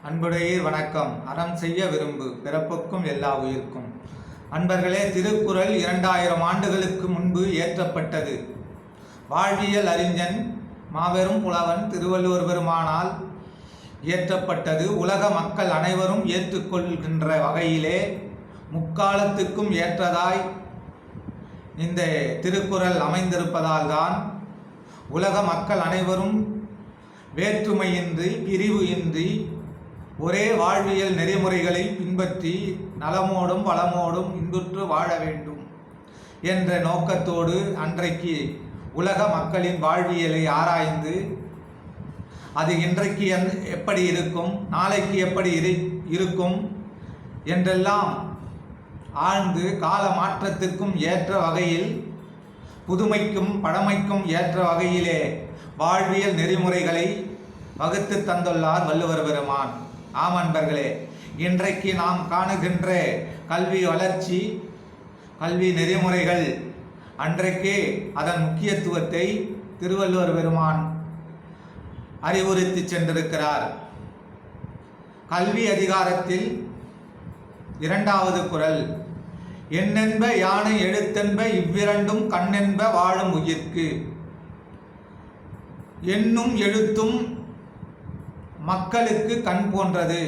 அன்புடையீர் வணக்கம். அறம் செய்ய விரும்பு பிறப்புக்கும் எல்லா உயிர்க்கும். அன்பர்களே, திருக்குறள் 2000 ஆண்டுகளுக்கு முன்பு ஏற்றப்பட்டது. வாழ்வியல் அறிஞன் மாபெரும் புலவன் திருவள்ளுவர் பெருமானால் இயற்றப்பட்டது. உலக மக்கள் அனைவரும் ஏற்றுக்கொள்கின்ற வகையிலே முக்காலத்துக்கும் ஏற்றதாய் இந்த திருக்குறள் அமைந்திருப்பதால் தான் உலக மக்கள் அனைவரும் வேற்றுமையின்றி பிரிவு இன்றி ஒரே வாழ்வியல் நெறிமுறைகளை பின்பற்றி நலமோடும் வளமோடும் இன்புற்று வாழ வேண்டும் என்ற நோக்கத்தோடு அன்றைக்கு உலக மக்களின் வாழ்வியலை ஆராய்ந்து அது இன்றைக்கு எப்படி இருக்கும், நாளைக்கு எப்படி இருக்கும் என்றெல்லாம் ஆழ்ந்து கால மாற்றத்திற்கும் ஏற்ற வகையில், புதுமைக்கும் பழமைக்கும் ஏற்ற வகையிலே வாழ்வியல் நெறிமுறைகளை வகுத்து தந்துள்ளார் வள்ளுவர் பெருமான். ஆமன்பர்களே, இன்றைக்கு நாம் காணுகின்ற கல்வி வளர்ச்சி, கல்வி நெறிமுறைகள் அன்றைக்கே அதன் முக்கியத்துவத்தை திருவள்ளுவர் பெருமான் அறிவுறுத்தி சென்றிருக்கிறார். கல்வி அதிகாரத்தில் 2வது குறள், எண்ணென்ப யானை எழுத்தென்ப இவ்விரண்டும் கண்ணென்ப வாழும் உயிர்க்கு. எண்ணும் எழுத்தும் மக்களுக்கு கண் போன்றது,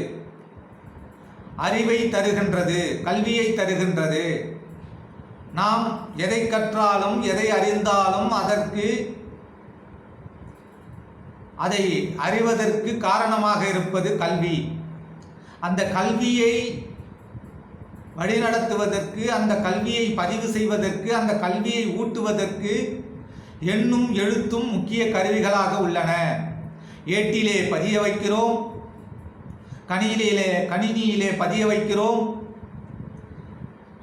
அறிவை தருகின்றது, கல்வியை தருகின்றது. நாம் எதை கற்றாலும் எதை அறிந்தாலும் அதை அறிவதற்கு காரணமாக இருப்பது கல்வி. அந்த கல்வியை வழிநடத்துவதற்கு, அந்த கல்வியை பதிவு செய்வதற்கு, அந்த கல்வியை ஊட்டுவதற்கு எண்ணும் எழுத்தும் முக்கிய கருவிகளாக உள்ளன. ஏட்டிலே பதிய வைக்கிறோம், கணினியிலே பதிய வைக்கிறோம்.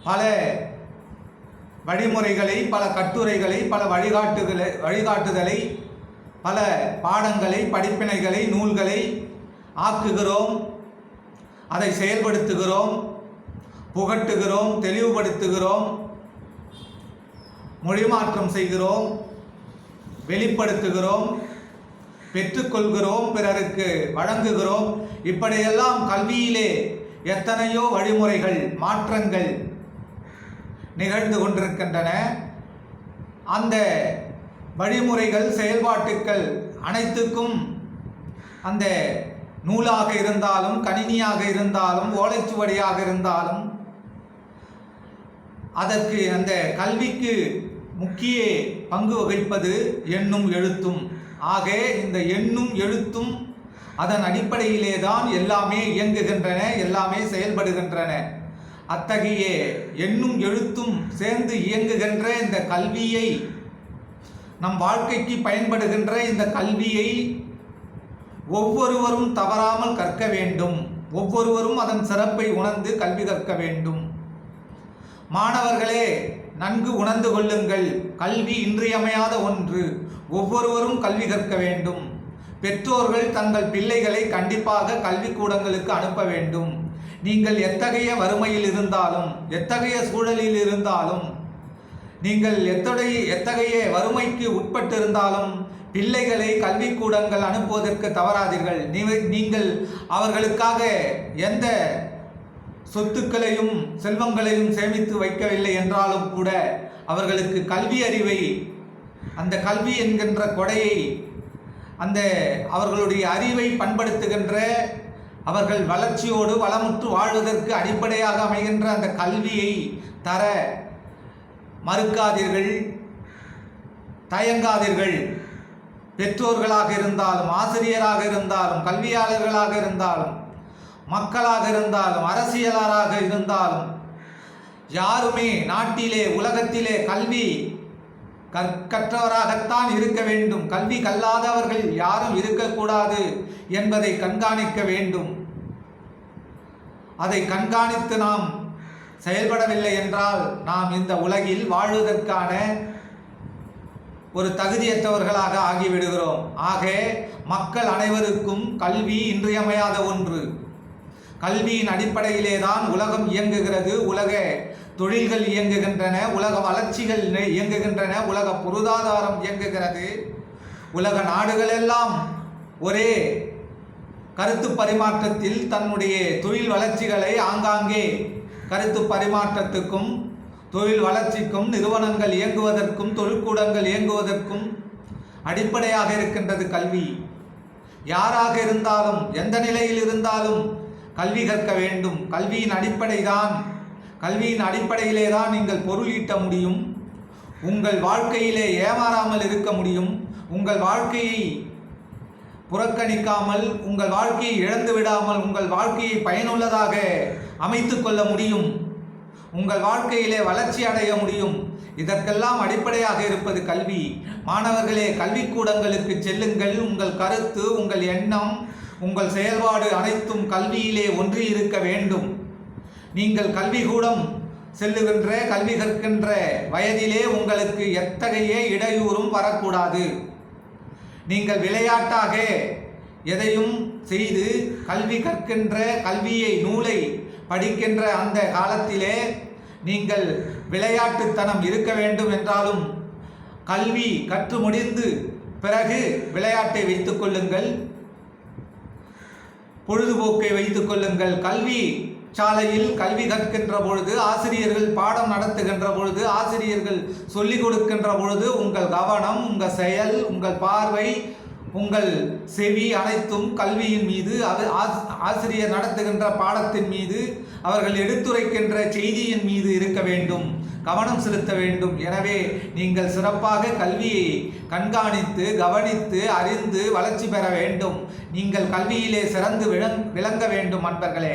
பல வழிமுறைகளை, பல கட்டுரைகளை, பல வழிகாட்டுதலை, பல பாடங்களை, படிப்பினைகளை, நூல்களை ஆக்குகிறோம். அதை செயல்படுத்துகிறோம், புகட்டுகிறோம், தெளிவுபடுத்துகிறோம், மொழிமாற்றம் செய்கிறோம், வெளிப்படுத்துகிறோம், பெற்றுக்கொள்கிறோம், பிறருக்கு வழங்குகிறோம். இப்படியெல்லாம் கல்வியிலே எத்தனையோ வழிமுறைகள், மாற்றங்கள் நிகழ்ந்து கொண்டிருக்கின்றன. அந்த வழிமுறைகள், செயல்பாட்டுக்கள் அனைத்துக்கும் அந்த நூலாக இருந்தாலும், கணினியாக இருந்தாலும், ஓலைச்சுவடியாக இருந்தாலும், அதற்கு அந்த கல்விக்கு முக்கிய பங்கு வகிப்பது எண்ணும் எழுத்தும். ஆக இந்த எண்ணும் எழுத்தும் அதன் அடிப்படையிலே தான் எல்லாமே இயங்குகின்றன, எல்லாமே செயல்படுகின்றன. அத்தகைய எண்ணும் எழுத்தும் சேர்ந்து இயங்குகின்ற இந்த கல்வியை, நம் வாழ்க்கைக்கு பயன்படுகின்ற இந்த கல்வியை ஒவ்வொருவரும் தவறாமல் கற்க வேண்டும். ஒவ்வொருவரும் அதன் சிறப்பை உணர்ந்து கல்வி கற்க வேண்டும். மாணவர்களே, நன்கு உணர்ந்து கொள்ளுங்கள், கல்வி இன்றியமையாத ஒன்று. ஒவ்வொருவரும் கல்வி கற்க வேண்டும். பெற்றோர்கள் தங்கள் பிள்ளைகளை கண்டிப்பாக கல்விக்கூடங்களுக்கு அனுப்ப வேண்டும். நீங்கள் எத்தகைய வறுமையில் இருந்தாலும், எத்தகைய சூழலில் இருந்தாலும், நீங்கள் எத்தகைய வறுமைக்கு உட்பட்டிருந்தாலும் பிள்ளைகளை கல்விக்கூடங்கள் அனுப்புவதற்கு தவறாதீர்கள். நீங்கள் அவர்களுக்காக எந்த சொத்துக்களையும் செல்வங்களையும் சேமித்து வைக்கவில்லை என்றாலும் கூட அவர்களுக்கு கல்வி அறிவை, அந்த கல்வி என்கின்ற கொடையை, அந்த அவர்களுடைய அறிவை பண்படுத்துகின்ற, அவர்கள் வளர்ச்சியோடு வளமுற்று வாழ்வதற்கு அடிப்படையாக அமைகின்ற அந்த கல்வியை தர மறுக்காதீர்கள், தயங்காதீர்கள். பெற்றோர்களாக இருந்தாலும், ஆசிரியராக இருந்தாலும், கல்வியாளர்களாக இருந்தாலும், மக்களாக இருந்தாலும், அரசியலாளராக இருந்தாலும், யாருமே நாட்டிலே, உலகத்திலே கல்வி கற்றவராகத்தான் இருக்க வேண்டும். கல்வி கல்லாதவர்கள் யாரும் இருக்கக்கூடாது என்பதை கண்காணிக்க வேண்டும். அதை கண்காணித்து நாம் செயல்படவில்லை என்றால் நாம் இந்த உலகில் வாழ்வதற்கான ஒரு தகுதியற்றவர்களாக ஆகிவிடுகிறோம். ஆக மக்கள் அனைவருக்கும் கல்வி இன்றியமையாத ஒன்று. கல்வியின் அடிப்படையிலே தான் உலகம் இயங்குகிறது, உலக தொழில்கள் இயங்குகின்றன, உலக வளர்ச்சிகள் இயங்குகின்றன, உலக பொருளாதாரம் இயங்குகிறது. உலக நாடுகளெல்லாம் ஒரே கருத்து பரிமாற்றத்தில் தன்னுடைய தொழில் வளர்ச்சிகளை ஆங்காங்கே கருத்து பரிமாற்றத்துக்கும் தொழில் வளர்ச்சிக்கும் நிறுவனங்கள் இயங்குவதற்கும் தொழிற்கூடங்கள் இயங்குவதற்கும் அடிப்படையாக இருக்கின்றது கல்வி. யாராக இருந்தாலும் எந்த நிலையில் இருந்தாலும் கல்வி கற்க வேண்டும். கல்வியின் அடிப்படையிலே தான் நீங்கள் பொருள் ஈட்ட முடியும். உங்கள் வாழ்க்கையிலே ஏமாறாமல் இருக்க முடியும். உங்கள் வாழ்க்கையை புறக்கணிக்காமல், உங்கள் வாழ்க்கையை இழந்து விடாமல், உங்கள் வாழ்க்கையை பயனுள்ளதாக அமைத்து கொள்ள முடியும். உங்கள் வாழ்க்கையிலே வளர்ச்சி அடைய முடியும். இதற்கெல்லாம் அடிப்படையாக இருப்பது கல்வி. மாணவர்களே, கல்விக்கூடங்களுக்கு செல்லுங்கள். உங்கள் கருத்து, உங்கள் எண்ணம், உங்கள் செயல்பாடு அனைத்தும் கல்வியிலே ஒன்றி இருக்க வேண்டும். நீங்கள் கல்விக்கூடம் செல்லுகின்ற கல்வி கற்கின்ற வயதிலே உங்களுக்கு எத்தகைய இடையூறும் வரக்கூடாது. நீங்கள் விளையாட்டாக எதையும் செய்து கல்வி கற்கின்ற நூலை படிக்கின்ற அந்த காலத்திலே நீங்கள் விளையாட்டுத்தனம் இருக்க வேண்டும் என்றாலும் கல்வி கற்று முடிந்து பிறகு விளையாட்டை வைத்துக் கொள்ளுங்கள், பொழுதுபோக்கை வைத்துக் கொள்ளுங்கள். கல்வி சாலையில் கல்வி கற்கின்ற பொழுது, ஆசிரியர்கள் பாடம் நடத்துகின்ற பொழுது, ஆசிரியர்கள் சொல்லிக் கொடுக்கின்ற பொழுது உங்கள் கவனம், உங்கள் செயல், உங்கள் பார்வை, உங்கள் செவி அனைத்தும் கல்வியின் மீது, ஆசிரியர் நடத்துகின்ற பாடத்தின் மீது, அவர்கள் எடுத்துரைக்கின்ற செய்தியின் மீது இருக்க வேண்டும், கவனம் செலுத்த வேண்டும். எனவே நீங்கள் சிறப்பாக கல்வியை கண்காணித்து கவனித்து அறிந்து வளர்ச்சி பெற வேண்டும். நீங்கள் கல்வியிலே சிறந்து விளங்க வேண்டும். அன்பர்களே,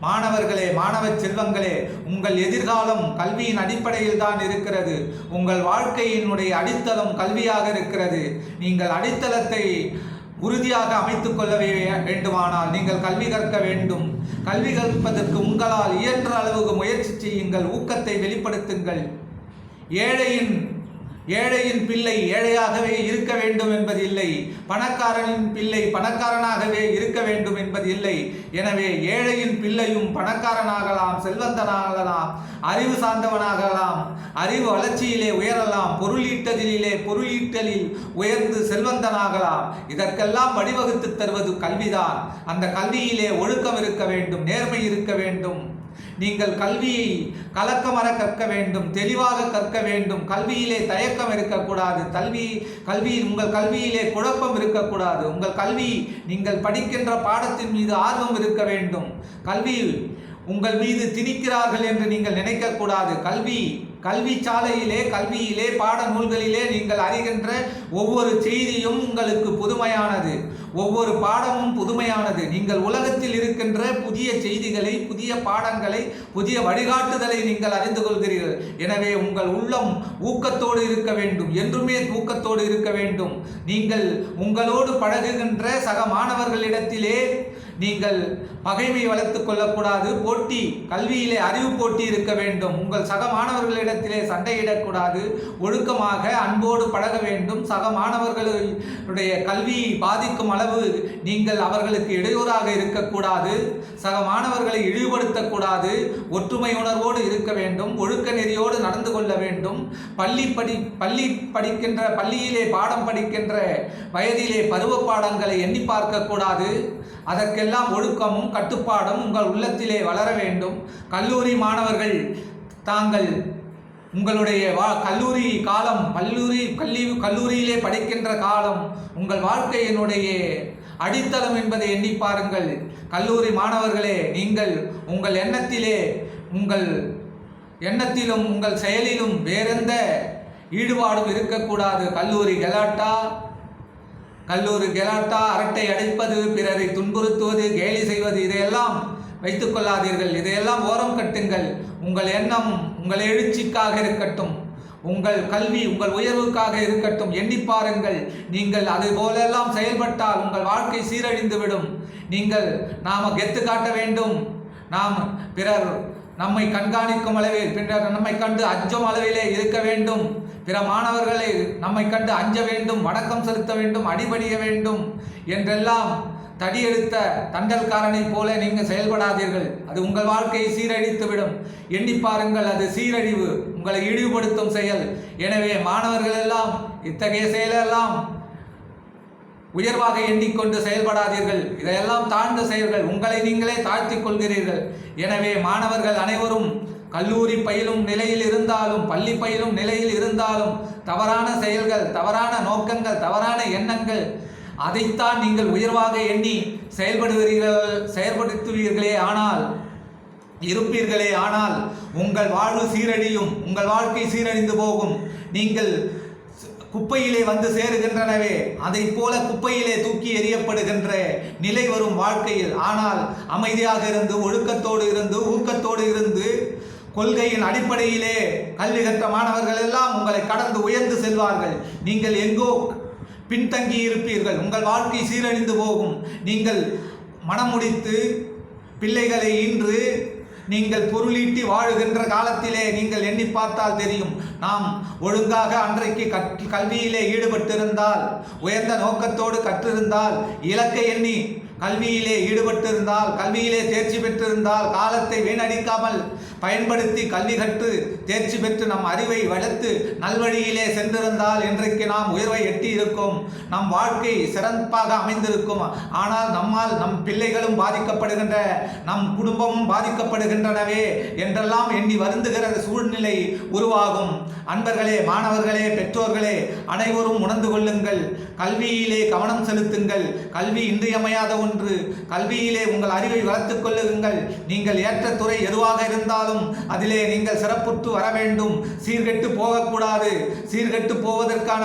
மாணவர்களே, மாணவ செல்வங்களே, உங்கள் எதிர்காலம் கல்வியின் அடிப்படையில் தான் இருக்கிறது. உங்கள் வாழ்க்கையினுடைய அடித்தளம் கல்வியாக இருக்கிறது. நீங்கள் அடித்தளத்தை உறுதியாக அமைத்துக் கொள்ள வேண்டுமானால் நீங்கள் கல்வி கற்க வேண்டும். கல்வி கற்பதற்கு உங்களால் இயன்ற அளவுக்கு முயற்சி செய்யுங்கள், ஊக்கத்தை வெளிப்படுத்துங்கள். ஏழையின் பிள்ளை ஏழையாகவே இருக்க வேண்டும் என்பது இல்லை. பணக்காரனின் பிள்ளை பணக்காரனாகவே இருக்க வேண்டும் என்பது இல்லை. எனவே ஏழையின் பிள்ளையும் பணக்காரனாகலாம், செல்வந்தனாகலாம், அறிவு சார்ந்தவனாகலாம், அறிவு வளர்ச்சியிலே உயரலாம், பொருளீட்டலில் உயர்ந்து செல்வந்தனாகலாம். இதற்கெல்லாம் வழிவகுத்து தருவது கல்விதான். அந்த கல்வியிலே ஒழுக்கம் இருக்க வேண்டும், நேர்மை இருக்க வேண்டும். நீங்கள் கல்வியை கலக்கமர கற்க வேண்டும், தெளிவாக கற்க வேண்டும். கல்வியிலே தயக்கம் இருக்கக்கூடாது. உங்கள் கல்வியிலே குழப்பம் இருக்கக்கூடாது. உங்கள் கல்வி, நீங்கள் படிக்கின்ற பாடத்தின் மீது ஆர்வம் இருக்க வேண்டும். கல்வி உங்கள் மீது திணிக்கிறார்கள் என்று நீங்கள் நினைக்கக்கூடாது. கல்வியிலே பாட நூல்களிலே நீங்கள் அறிகின்ற ஒவ்வொரு செய்தியும் உங்களுக்கு புதுமையானது, ஒவ்வொரு பாடமும் புதுமையானது. நீங்கள் உலகத்தில் இருக்கின்ற புதிய செய்திகளை, புதிய பாடங்களை, புதிய வழிகாட்டுதலை நீங்கள் அறிந்து கொள்கிறீர்கள். எனவே உங்கள் உள்ளம் ஊக்கத்தோடு இருக்க வேண்டும், என்றுமே ஊக்கத்தோடு இருக்க வேண்டும். நீங்கள் உங்களோடு பழகுகின்ற சக மாணவர்களிடத்திலே நீங்கள் பகைமை வளர்த்துக் கொள்ளக்கூடாது. போட்டி, கல்வியிலே அறிவு போட்டி இருக்க வேண்டும். உங்கள் சக மாணவர்களிடத்திலே சண்டையிடக்கூடாது. ஒழுக்கமாக அன்போடு பழக வேண்டும். சக மாணவர்களுடைய கல்வியை பாதிக்கும் அளவு நீங்கள் அவர்களுக்கு இடையூறாக இருக்கக்கூடாது. சக மாணவர்களை இழிவுபடுத்தக்கூடாது. ஒற்றுமை உணர்வோடு இருக்க வேண்டும். ஒழுக்க நெறியோடு நடந்து கொள்ள வேண்டும். பள்ளியிலே பாடம் படிக்கின்ற வயதிலே பருவ பாடங்களை எண்ணி பார்க்கக்கூடாது. அதற்கெல்லாம் ஒழுக்கமும் கட்டுப்பாடும் உங்கள் உள்ளத்திலே வளர வேண்டும். கல்லூரி மாணவர்கள் தாங்கள் உங்களுடைய கல்லூரி காலம், கல்லூரியிலே படிக்கின்ற காலம் உங்கள் வாழ்க்கையினுடைய அடித்தளம் என்பதை எண்ணி பாருங்கள். கல்லூரி மாணவர்களே, நீங்கள் உங்கள் எண்ணத்திலும் உங்கள் செயலிலும் வேறெந்த ஈடுபாடும் இருக்கக்கூடாது. கல்லூரி கலாட்டா, அரட்டை அடிப்பது, பிறரை துன்புறுத்துவது, கேலி செய்வது, இதையெல்லாம் வைத்துக் கொள்ளாதீர்கள். இதையெல்லாம் ஓரம் கட்டுங்கள். உங்கள் எண்ணம் உங்கள் எழுச்சிக்காக இருக்கட்டும், உங்கள் கல்வி உங்கள் உயர்வுக்காக இருக்கட்டும். எண்ணி பாருங்கள். நீங்கள் அது போலெல்லாம் செயல்பட்டால் உங்கள் வாழ்க்கை சீரழிந்துவிடும். நாம் கெத்து காட்ட வேண்டும். நாம் பிறர் நம்மை கண்காணிக்கும் அளவில், பின்னர் நம்மை கண்டு அஞ்சும் அளவிலே இருக்க வேண்டும். பிற மாணவர்களை நம்மை கண்டு அஞ்ச வேண்டும், வணக்கம் செலுத்த வேண்டும், அடிபணிய வேண்டும் என்றெல்லாம் தடியெடுத்த தண்டல்காரனை போல நீங்கள் செயல்படாதீர்கள். அது உங்கள் வாழ்க்கையை சீரழித்துவிடும். எண்ணி பாருங்கள், அது சீரழிவு, உங்களை இழிவுபடுத்தும் செயல். எனவே மாணவர்கள் எல்லாம் இத்தகைய செயலெல்லாம் உயர்வாக எண்ணிக்கொண்டு செயல்படாதீர்கள். இதையெல்லாம் தாழ்ந்த செயல்கள். உங்களை நீங்களே தாழ்த்தி கொள்கிறீர்கள். எனவே மாணவர்கள் அனைவரும் கல்லூரி பயிலும் நிலையில் இருந்தாலும், பள்ளி பயிலும் நிலையில் இருந்தாலும், தவறான செயல்கள், தவறான நோக்கங்கள், தவறான எண்ணங்கள், அதைத்தான் நீங்கள் உயர்வாக எண்ணி செயல்படுத்துவீர்களே ஆனால் உங்கள் வாழ்வு சீரழியும், உங்கள் வாழ்க்கை சீரழிந்து போகும். நீங்கள் குப்பையிலே வந்து சேருகின்றனவே, அதை போல குப்பையிலே தூக்கி எறியப்படுகின்ற நிலை வரும் வாழ்க்கையில். ஆனால் அமைதியாக இருந்து, ஒழுக்கத்தோடு இருந்து, ஊக்கத்தோடு இருந்து, கொள்கையின் அடிப்படையிலே கல்வி கற்ற மாணவர்கள் எல்லாம் உங்களை கடந்து உயர்ந்து செல்வார்கள். நீங்கள் எங்கோ பின்தங்கி இருப்பீர்கள். உங்கள் வாழ்க்கை சீரழிந்து போகும். நீங்கள் மனம் முடித்து பிள்ளைகளை ஈன்று நீங்கள் பொருளீட்டி வாழுகின்ற காலத்திலே நீங்கள் எண்ணி பார்த்தால் தெரியும். நாம் ஒழுங்காக அன்றைக்கு கல்வியிலே ஈடுபட்டிருந்தால், உயர்ந்த நோக்கத்தோடு கற்றிருந்தால், இலக்கை எண்ணி கல்வியிலே ஈடுபட்டிருந்தால், கல்வியிலே தேர்ச்சி பெற்றிருந்தால், காலத்தை வீணடிக்காமல் பயன்படுத்தி கல்வி கற்று தேர்ச்சி பெற்று நம் அறிவை வளர்த்து நல்வழியிலே சென்றிருந்தால் இன்றைக்கு நாம் உயர்வை எட்டி இருக்கும். நம் வாழ்க்கை சிறப்பாக அமைந்திருக்கும். ஆனால் நம்மால் நம் பிள்ளைகளும் பாதிக்கப்படுகின்ற, நம் குடும்பமும் பாதிக்கப்படுகின்றனவே என்றெல்லாம் எண்ணி வருந்துகிற சூழ்நிலை உருவாகும். அன்பர்களே, மாணவர்களே, பெற்றோர்களே, அனைவரும் உணர்ந்து கொள்ளுங்கள். கல்வியிலே கவனம் செலுத்துங்கள். கல்வி இன்றியமையாத ஒன்று. கல்வியிலே உங்கள் அறிவை வளர்த்துக் கொள்ளுங்கள். நீங்கள் ஏற்ற துறை எதுவாக இருந்தாலும் அதிலே நீங்கள் சிறப்புற்று வர வேண்டும். சீர்கெட்டு போகக்கூடாது. சீர்கெட்டு போவதற்கான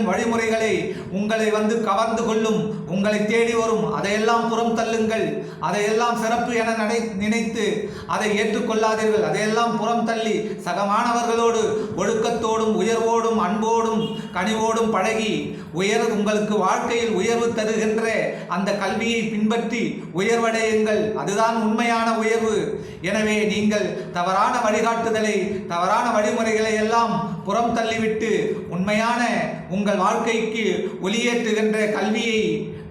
வழிமுறைகளை உங்களை வந்து கவர்ந்து கொள்ளும், உங்களை தேடி வரும். அதையெல்லாம் புறம் தள்ளுங்கள். அதையெல்லாம் சிறப்பு என நினைத்து அதை ஏற்றுக்கொள்ளாதீர்கள். அதையெல்லாம் புறம் தள்ளி சக மாணவர்களோடு ஒழுக்கத்தோடும், உயர்வோடும், அன்போடும், கனிவோடும் பழகி உங்களுக்கு வாழ்க்கையில் உயர்வு தருகின்ற அந்த கல்வியை பின்பற்றி உயர்வடையுங்கள். அதுதான் உண்மையான உயர்வு. எனவே நீங்கள் தவறான வழிகாட்டுதலை, தவறான வழிமுறைகளை எல்லாம் புறம் தள்ளிவிட்டு உண்மையான உங்கள் வாழ்க்கைக்கு ஒளியேற்றுகின்ற கல்வியை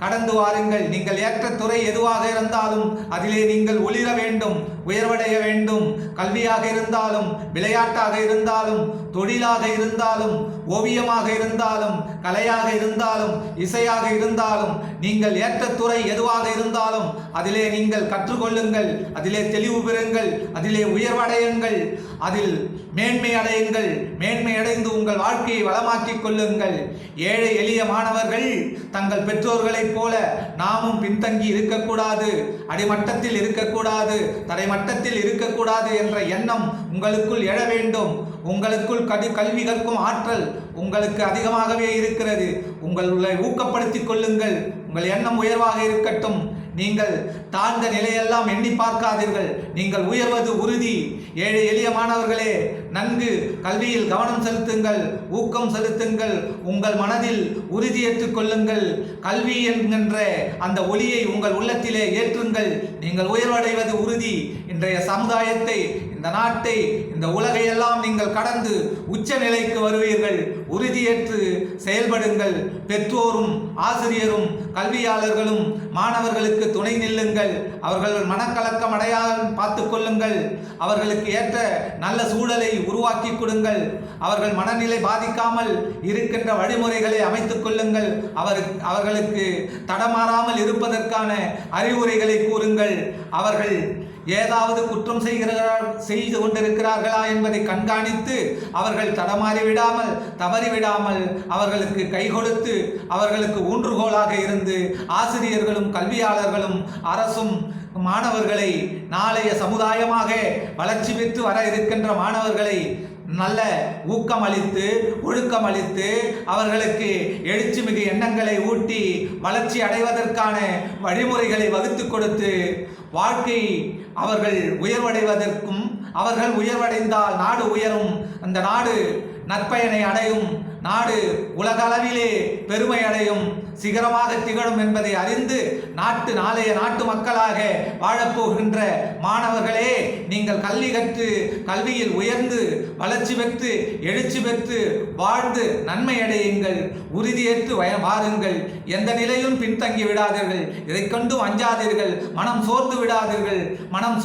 கடந்து வாருங்கள். நீங்கள் ஏற்ற துறை எதுவாக இருந்தாலும் அதிலே நீங்கள் ஒளிர வேண்டும், உயர்வடைய வேண்டும். கல்வியாக இருந்தாலும், விளையாட்டாக இருந்தாலும், தொழிலாக இருந்தாலும், ஓவியமாக இருந்தாலும், கலையாக இருந்தாலும், இசையாக இருந்தாலும், நீங்கள் ஏற்ற துறை எதுவாக இருந்தாலும் அதிலே நீங்கள் கற்றுக்கொள்ளுங்கள். அதிலே தெளிவு பெறுங்கள். அதிலே உயர்வடையுங்கள். அதில் மேன்மை அடையுங்கள். மேன்மை அடைந்து உங்கள் வாழ்க்கையை வளமாக்கிக் கொள்ளுங்கள். ஏழை எளிய மாணவர்கள் தங்கள் பெற்றோர்களைப் போல நாமும் பின்தங்கி இருக்கக்கூடாது, அடிமட்டத்தில் இருக்கக்கூடாது, தரைமட்டத்தில் இருக்கக்கூடாது என்ற எண்ணம் உங்களுக்குள் எழ வேண்டும். உங்களுக்குள் கல்வி கற்கும் ஆற்றல் உங்களுக்கு அதிகமாகவே இருக்கிறது. உங்களை ஊக்கப்படுத்திக் கொள்ளுங்கள். உங்கள் எண்ணம் உயர்வாக இருக்கட்டும். நீங்கள் தாழ்ந்த நிலையெல்லாம் எண்ணி பார்க்காதீர்கள். நீங்கள் உயர்வது உறுதி. ஏழை எளிய மாணவர்களே, நன்கு கல்வியில் கவனம் செலுத்துங்கள், ஊக்கம் செலுத்துங்கள். உங்கள் மனதில் உறுதியேற்றுக் கொள்ளுங்கள். கல்வி என்கின்ற அந்த ஒளியை உங்கள் உள்ளத்திலே ஏற்றுங்கள். நீங்கள் உயர்வடைவது உறுதி. இன்றைய சமுதாயத்தை, இந்த நாட்டை, இந்த உலகையெல்லாம் நீங்கள் கடந்து உச்ச நிலைக்கு வருவீர்கள். உறுதியேற்று செயல்படுங்கள். பெற்றோரும் ஆசிரியரும் கல்வியாளர்களும் மாணவர்களுக்கு துணை நில்லுங்கள். அவர்கள் மனக்கலக்கம் அடையாமல் பார்த்து கொள்ளுங்கள். அவர்களுக்கு ஏற்ற நல்ல சூழலை உருவாக்கி கொடுங்கள். அவர்கள் மனநிலை பாதிக்காமல் இருக்கின்ற வழிமுறைகளை அமைத்துக் கொள்ளுங்கள். அவர்களுக்கு தடமாறாமல் இருப்பதற்கான அறிவுரைகளை கூறுங்கள். அவர்கள் ஏதாவது குற்றம் செய்து கொண்டிருக்கிறார்களா என்பதை கண்காணித்து அவர்கள் தடமாறிவிடாமல், தவறிவிடாமல் அவர்களுக்கு கை கொடுத்து அவர்களுக்கு ஊன்றுகோலாக இருந்து ஆசிரியர்களும் கல்வியாளர்களும் அரசும் மாணவர்களை, நாளைய சமுதாயமாக வளர்ச்சி பெற்று வர இருக்கின்ற மாணவர்களை நல்ல ஊக்கமளித்து, ஒழுக்கமளித்து, அவர்களுக்கு எழுச்சிமிகு எண்ணங்களை ஊட்டி வளர்ச்சி அடைவதற்கான வழிமுறைகளை வகுத்து கொடுத்து, வாழ்க்கை அவர்கள் உயர்வடைவதற்கும், அவர்கள் உயர்வடைந்தால் நாடு உயரும், அந்த நாடு நற்பயனை அடையும், நாடு உலகளவிலே பெருமை அடையும், சிகரமாக திகழும் என்பதை அறிந்து நாளைய நாட்டு மக்களாக வாழப்போகின்ற மாணவர்களே, நீங்கள் கல்வி கற்று கல்வியில் உயர்ந்து வளர்ச்சி பெற்று எழுச்சி பெற்று வாழ்ந்து நன்மை அடையுங்கள். உறுதியேற்று வாருங்கள். எந்த நிலையிலும் பின்தங்கி விடாதீர்கள். இதை கண்டும் அஞ்சாதீர்கள். மனம் சோர்ந்து விடாதீர்கள். மனம்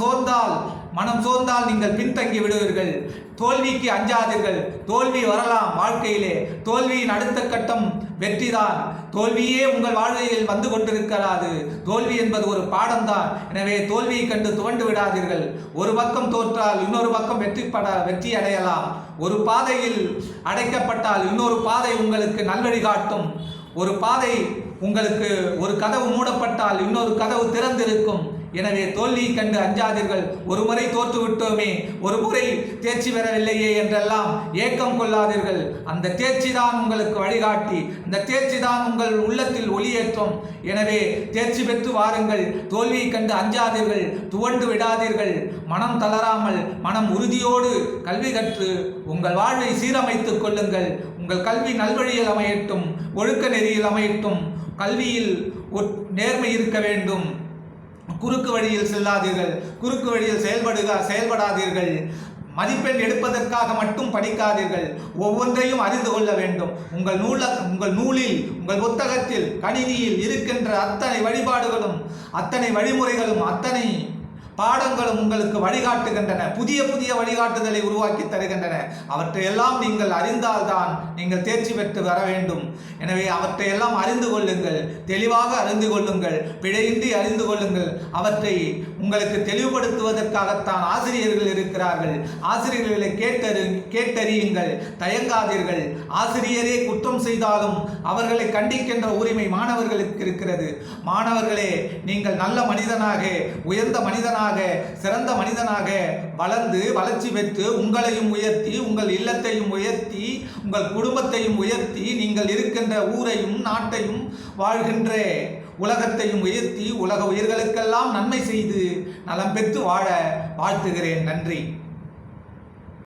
சோர்ந்தால் நீங்கள் பின்தங்கி விடுவீர்கள். தோல்விக்கு அஞ்சாதீர்கள். தோல்வி வரலாம் வாழ்க்கையிலே. தோல்வியின் அடுத்த கட்டம் வெற்றிதான். தோல்வியே உங்கள் வாழ்வில் வந்து கொண்டிருக்கிறாது. தோல்வி என்பது ஒரு பாடம்தான். எனவே தோல்வியை கண்டு துவண்டு விடாதீர்கள். ஒரு பக்கம் தோற்றால் இன்னொரு பக்கம் வெற்றி அடையலாம். ஒரு பாதையில் அடைக்கப்பட்டால் இன்னொரு பாதை உங்களுக்கு நல்வழி காட்டும். ஒரு பாதை உங்களுக்கு, ஒரு கதவு மூடப்பட்டால் இன்னொரு கதவு திறந்திருக்கும். எனவே தோல்வியை கண்டு அஞ்சாதீர்கள். ஒரு முறை தோற்றுவிட்டோமே, ஒரு முறை தேர்ச்சி பெறவில்லையே என்றெல்லாம் ஏக்கம் கொள்ளாதீர்கள். அந்த தேர்ச்சி தான் உங்களுக்கு வழிகாட்டி, அந்த தேர்ச்சி தான் உங்கள் உள்ளத்தில் ஒளியேற்றும். எனவே தேர்ச்சி பெற்று வாருங்கள். தோல்வியை கண்டு அஞ்சாதீர்கள், துவண்டு விடாதீர்கள். மனம் தளராமல் மனம் உறுதியோடு கல்வி கற்று உங்கள் வாழ்வை சீரமைத்துக் கொள்ளுங்கள். உங்கள் கல்வி நல்வழியில் அமையட்டும், ஒழுக்க நெறியில் அமையட்டும். கல்வியில் நேர்மை இருக்க வேண்டும். குறுக்கு வழியில் செல்லாதீர்கள், குறுக்கு வழியில் செயல்படாதீர்கள். மதிப்பெண் எடுப்பதற்காக மட்டும் படிக்காதீர்கள். ஒவ்வொன்றையும் அறிந்து கொள்ள வேண்டும். உங்கள் நூலில், உங்கள் புத்தகத்தில், கணினியில் இருக்கின்ற அத்தனை வழிபாடுகளும், அத்தனை வழிமுறைகளும், அத்தனை பாடங்களும் உங்களுக்கு வழிகாட்டுகின்றன. புதிய புதிய வழிகாட்டுதலை உருவாக்கி தருகின்றன. அவற்றையெல்லாம் நீங்கள் அறிந்தால்தான் நீங்கள் தேர்ச்சி பெற்று வர வேண்டும். எனவே அவற்றையெல்லாம் அறிந்து கொள்ளுங்கள், தெளிவாக அறிந்து கொள்ளுங்கள், பிழையின்றி அறிந்து கொள்ளுங்கள். அவற்றை உங்களுக்கு தெளிவுபடுத்துவதற்காகத்தான் ஆசிரியர்கள் இருக்கிறார்கள். ஆசிரியர்களை கேட்டறியுங்கள், தயங்காதீர்கள். ஆசிரியரே குற்றம் செய்தாலும் அவர்களை கண்டிக்கின்ற உரிமை மாணவர்களுக்கு இருக்கிறது. மாணவர்களே, நீங்கள் நல்ல மனிதனாக, உயர்ந்த மனிதனாக, சிறந்த மனிதனாக வளர்ந்து வளர்ச்சி பெற்று உங்களையும் உயர்த்தி, உங்கள் இல்லத்தையும் உயர்த்தி, உங்கள் குடும்பத்தையும் உயர்த்தி, நீங்கள் இருக்கின்ற ஊரையும் நாட்டையும் வாழ்கின்ற உலகத்தையும் உயர்த்தி, உலக உயிர்களுக்கெல்லாம் நன்மை செய்து நலம் பெற்று வாழ வாழ்த்துகிறேன். நன்றி.